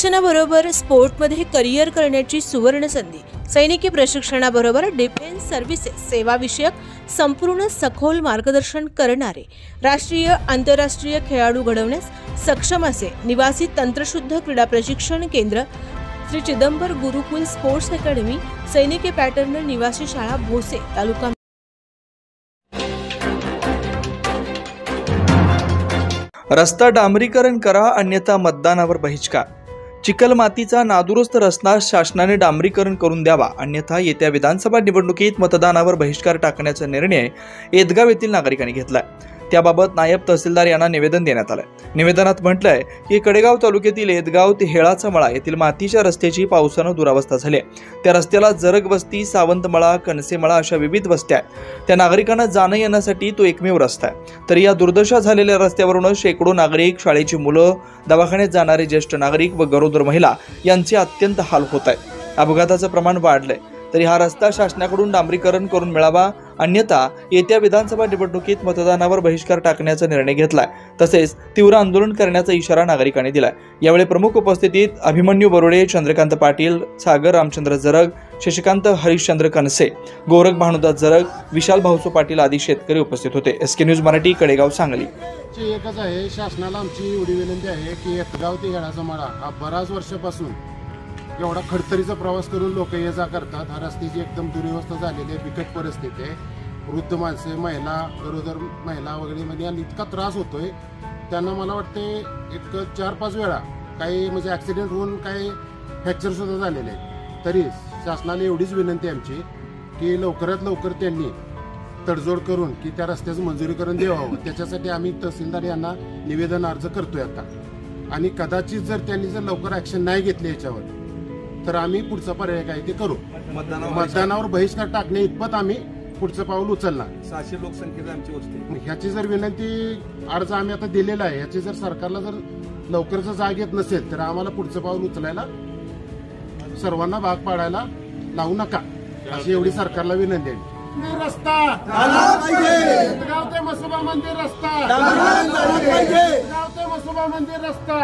शिक्षणाबरोबर स्पोर्टमध्ये करिअर करण्याची सुवर्ण संधी। सैनिकी प्रशिक्षणाबरोबर डिफेन्स सर्व्हिसेस सेवाविषयक संपूर्ण सखोल मार्गदर्शन करणारे राष्ट्रीय आंतरराष्ट्रीय खेळाडू घडवण्यास सक्षम असे निवासी तंत्रशुद्ध क्रीडा प्रशिक्षण केंद्र श्री चिदंबर गुरुकुल स्पोर्ट्स अकॅडमी, सैनिकी पॅटर्न निवासी शाळा भोसे, तालुका। रस्ता डांबरीकरण करा, अन्यथा मतदानावर बहिष्कार। चिखल मातीचा नादुरुस्त रस्ता शासनाने डांबरीकरण करून द्यावा, अन्यथा येत्या विधानसभा निवडणुकीत मतदानावर बहिष्कार टाकण्याचा निर्णय एदगाव येथील नागरिकांनी घेतलाय। त्याबाबत नायब तहसीलदार यांना निवेदन देण्यात आलंय। निवेदनात म्हटलंय की कडेगाव तालुक्यातील एदगाव ते हेळाचा मळा येथील मातीच्या रस्त्याची पावसानं दुरावस्था झाली आहे। त्या रस्त्याला जरग वस्ती, सावंतमळा, कनसेमळा अशा विविध वस्त्या आहेत। त्या नागरिकांना जाणं येण्यासाठी तो एकमेव रस्ता आहे। तरी या दुर्दशा झालेल्या रस्त्यावरून शेकडो नागरिक, शाळेची मुलं, दवाखान्यात जाणारे ज्येष्ठ नागरिक व गरोदर महिला यांचे अत्यंत हाल होत आहेत। अपघाताचं प्रमाण वाढलंय। तरी हा रस्ता शासनाकडून डांबरीकरण करून मिळावा, अन्यथा येत्या विधानसभा निवडणुकीत मतदानावर बहिष्कार टाकण्याचा निर्णय घेतलाय। तसेच तीव्र आंदोलन करण्याचा इशारा नागरिकांनी दिलाय। यावेळी प्रमुख उपस्थितीत अभिमन्यू बरोडे, चंद्रकांत पाटील, सागर रामचंद्र जरग, शशिकांत हरिश्चंद्र कनसे, गोरख भानुदास जरग, विशाल भाऊसो पाटील आदी शेतकरी उपस्थित होते। SK news Marathi, Kadegaon, Sangli. एकच आहे, शासनाला आमची एवढी विनंती आहे की एदगाव ते हेळाचा मळा हा बराच वर्षापासून एवढा खडतरीचा प्रवास करून लोक ये जा करतात। हा रस्त्याची एकदम दुरवस्था झालेली आहे, बिकट परिस्थिती आहे। वृद्ध माणसे, महिला, गरोदर महिला वगैरे म्हणजे इतका त्रास होतोय त्यांना। मला वाटते एक 4-5 वेळा काही म्हणजे ॲक्सिडेंट होऊन काही फ्रॅक्चर सुद्धा झालेले आहे। तरी शासनाला एवढीच विनंती आमची की लवकरात लवकर त्यांनी तडजोड करून की त्या रस्त्याचं मंजुरीकरण द्यावं। त्याच्यासाठी आम्ही तहसीलदार यांना निवेदन अर्ज करतोय आता। आणि कदाचित जर त्यांनी लवकर ॲक्शन नाही घेतली याच्यावर तर आम्ही पुढचा पर्याय काय ते करू। मतदानावर बहिष्कार टाकणे इतपत आम्ही पुढचं पाऊल उचलणार। 600 लोकसंख्येची आमची वस्ती। ह्याची जर विनंती अर्ज आम्ही आता दिलेला आहे, ह्याची जर सरकारला जर लवकरच जाग येत नसेल तर आम्हाला पुढचं पाऊल उचलायला सर्वांना भाग पाडायला लावू नका, अशी एवढी सरकारला विनंती आहे। रस्ता एदगाव ते मसोबा मंदिर रस्ता, एदगाव ते मसोबा मंदिर रस्ता।